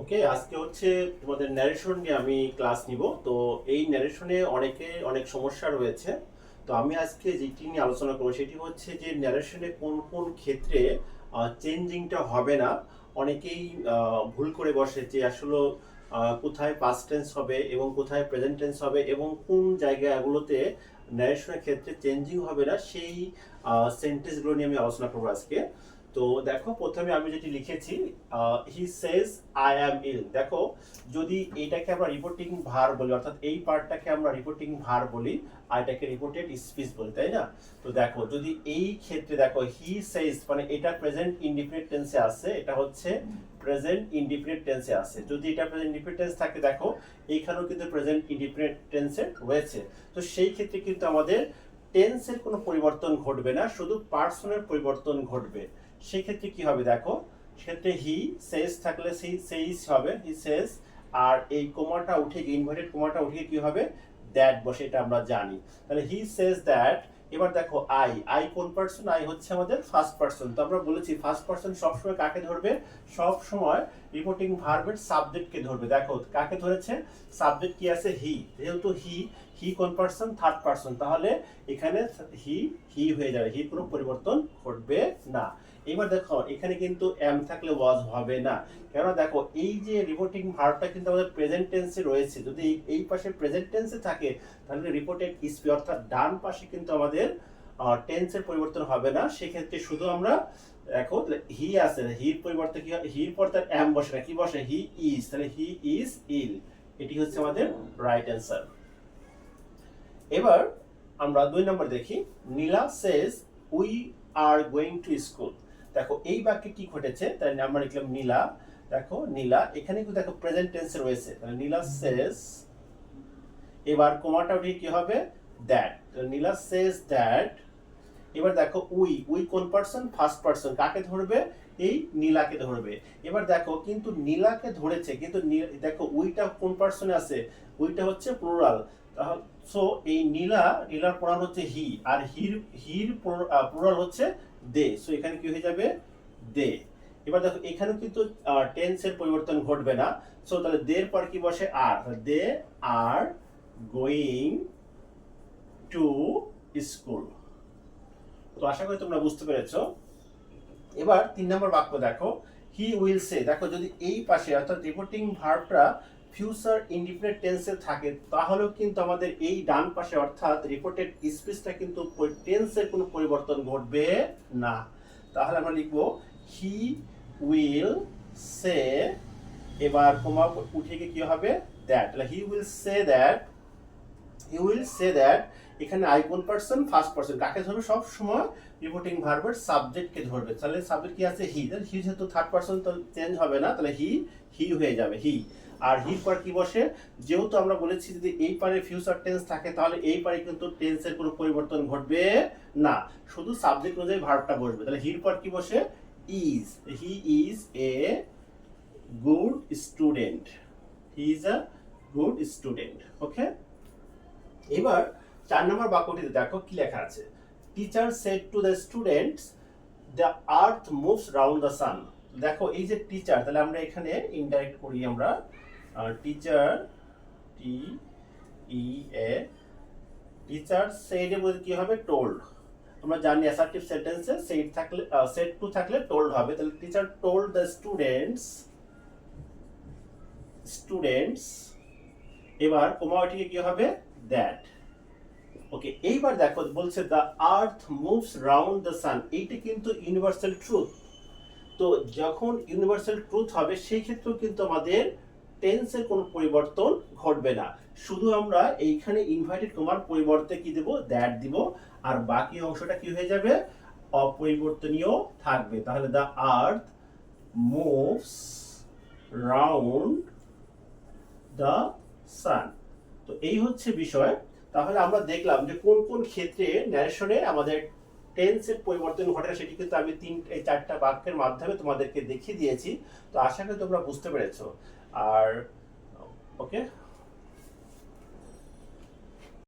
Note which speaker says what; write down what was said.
Speaker 1: ওকে, আজকে হচ্ছে তোমাদের ন্যারেশন নিয়ে আমি ক্লাস নিব। তো এই ন্যারেশনে অনেক সমস্যা রয়েছে। তো আমি আজকে যেটি নিয়ে আলোচনা করবো সেটি হচ্ছে যে ন্যারেশনে কোন কোন ক্ষেত্রে চেঞ্জিংটা হবে না। অনেকেই ভুল করে বসে যে আসলে কোথায় পাস্ট টেন্স হবে এবং কোথায় প্রেজেন্ট টেন্স হবে এবং কোন জায়গাগুলোতে ন্যারেশনের ক্ষেত্রে চেঞ্জিং হবে না, সেই সেন্টেন্সগুলো নিয়ে আমি আলোচনা করবো আজকে। তো দেখো, প্রথমে আমি যেটি লিখেছি, হি সেজ আই অ্যাম ইল। দেখো, যদি এটাকে আমরা রিপোর্টিং ভার বলি, অর্থাৎ এই পার্টটাকে আমরা রিপোর্টিং ভার বলি আর এটাকে রিপোর্টেড স্পিচ বলি, তাই না? তো দেখো, যদি এই ক্ষেত্রে দেখো হি সেজ মানে এটা প্রেজেন্ট ইনডিফিনিট টেন্সে আছে, এটা হচ্ছে প্রেজেন্ট ইনডিফিনিট টেন্সে আছে। যদি এটা প্রেজেন্ট ইনডিফিনিট টেন্স থাকে, দেখো এইখানেও কিন্তু প্রেজেন্ট ইনডিফিনিট টেন্সে রয়েছে। তো সেই ক্ষেত্রে কিন্তু আমাদের টেন্সের কোনো পরিবর্তন ঘটবে না, শুধু পার্সনের পরিবর্তন ঘটবে। সেক্ষেত্রে কি হবে দেখো, সেক্ষেত্রে হি সেজ থাকলে সেইস হবে, হি সেজ। আর এই কোমাটা উঠে গিয়ে, ইনভার্টেড কোমাটা উঠে কি হবে, দ্যাট বসে, এটা আমরা জানি। তাহলে হি সেজ দ্যাট। এবার দেখো আই, আই কোন পার্সন? আই হচ্ছে আমাদের ফার্স্ট পার্সন। তো আমরা বলেছি ফার্স্ট পার্সন সবসময় কাকে ধরবে? সব সময় রিপোর্টিং ভার্বের সাবজেক্টকে ধরবে। দেখো কাকে ধরেছে? সাবজেক্ট কি আছে? হি। যেহেতু হি, হি কোন পার্সন? Third person. তাহলে এখানে হি হি হয়ে যাবে, হি কোনো পরিবর্তন ঘটবে না। এবার দেখো, এখানে কিন্তু এম থাকলে ওয়াজ হবে না। কেন? দেখো এই যে রিপোর্টিং ভার্বটা কিন্তু আমাদের প্রেজেন্ট টেন্সে রয়েছে। যদি এই পাশে প্রেজেন্ট টেন্সে থাকে তাহলে রিপোর্টেড স্পি অর্থাৎ ডান পাশে কিন্তু আমাদের টেন্সের পরিবর্তন হবে না। সেক্ষেত্রে শুধু আমরা দেখো হি আছে, হির পরিবর্তে কি হয়? হির পর তার এম বসে না, কি বসে? He is. তাহলে হি ইজ ইল। এটি হচ্ছে আমাদের রাইট অ্যান্সার। এবার আমরা 2 নম্বর দেখি। Neela says we are going to school. দেখো এই বাক্যে কি ঘটেছে? তাই আমরা লিখলাম নীলা। দেখো নীলা এখানে কিন্তু দেখো প্রেজেন্ট টেন্সে রয়েছে, তাহলে নীলা সেজ। এবার কোমাটা উঠে কি হবে? দ্যাট। Nila says that. এবার দেখো উই, উই কোন পার্সন? First person. কাকে ধরবে? এই নীলাকে ধরবে। এবার দেখো কিন্তু নীলাকে ধরেছে, কিন্তু দেখো উইটা কোন পার্সনে আছে? উইটা হচ্ছে প্লুরাল। তাহলে সো এই নীলা, নীলার প্রনাউন হচ্ছে হি, আর হির হির প্লুরাল হচ্ছে দে। সো এখানে কি হয়ে যাবে? দে। এবার দেখো এখানে কিন্তু টেন্সের পরিবর্তন ঘটবে না। সো তাহলে দের পর কি বসে? আর। দে আর গোয়িং টু স্কুল। তো আশা করি তোমরা বুঝতে পেরেছো। এবার 3 নম্বর বাক্য দেখো, হি উইল সে। দেখো যদি এই পাশে অর্থাৎ রিপোর্টিং ভার্বটা ফিউচার ইনডিফিনিট টেন্সে থাকে তাহলেও কিন্তু আমাদের এই ডান পাশে অর্থাৎ রিপোর্টেড স্পিচটা কিন্তু টেন্সের কোনো পরিবর্তন ঘটবে না। তাহলে আমরা লিখবো হি উইল সে। এবার কোমা উঠে গিয়ে কি হবে? দ্যাট। তাহলে he will say that, he will say that. এখানে আই কোন পার্সন? First person. কাকে ধরবে? সব সময় রিপোর্টিং ভার্বের সাবজেক্টকে ধরবে। তাহলে সাবজেক্ট কি আছে? হি। তাহলে হি যেহেতু থার্ড পার্সন তো চেঞ্জ হবে না, তাহলে হি হি হয়ে যাবে, হি। আর হির পর কি বসে? যেহেতু আমরা বলেছি যদি এই পারে ফিউচার টেন্স থাকে তাহলে এই পারে কিন্তু টেন্সের কোনো পরিবর্তন ঘটবে না, শুধু সাবজেক্ট অনুযায়ী ভার্বটা বসবে। তাহলে হির পর কি বসে? Is. He is a good student. He is a good student. Okay. এবার 4 নম্বর বাক্যটিতে দেখো কি লেখা আছে। Teacher said to the students the earth moves round the sun. দেখো এই যে টিচার, তাহলে আমরা এখানে ইনডাইরেক্ট করি, আমরা টিচার, টি ই এ, টিচার সেড এর বলতে কি হবে? টোল্ড। আমরা জানি অ্যাসার্টিভ সেন্টেন্সে সেড থাকলে, সেড টু থাকলে টোল্ড হবে। তাহলে teacher told the students, students. এবার কোমাটিকে কি হবে? দ্যাট। ওকে। এইবার দেখো বলছে the earth moves round the সান। এইটা কিন্তু ইউনিভার্সাল ট্রুথ। তো যখন ইউনিভার্সাল ট্রুথ হবে সেই ক্ষেত্রেও কিন্তু আমাদের টেন্সের কোনো পরিবর্তন ঘটবে না, শুধু আমরা এইখানে ইনভার্টেড কমার পরিবর্তে কি দেব? দ্যাট দিব। আর বাকি অংশটা কি হয়ে যাবে? অপরিবর্তনীয় থাকবে। তাহলে the earth moves round the সান। তো এই হচ্ছে বিষয়। তাহলে আমরা দেখলাম যে কোন কোন ক্ষেত্রে ন্যারেশনে আমাদের টেন্সের পরিবর্তন ঘটে, সেটি কিন্তু আমি 4টা বাক্যের মাধ্যমে তোমাদেরকে দেখিয়ে দিয়েছি। তো আশা করি তোমরা বুঝতে পেরেছো। আর ওকে।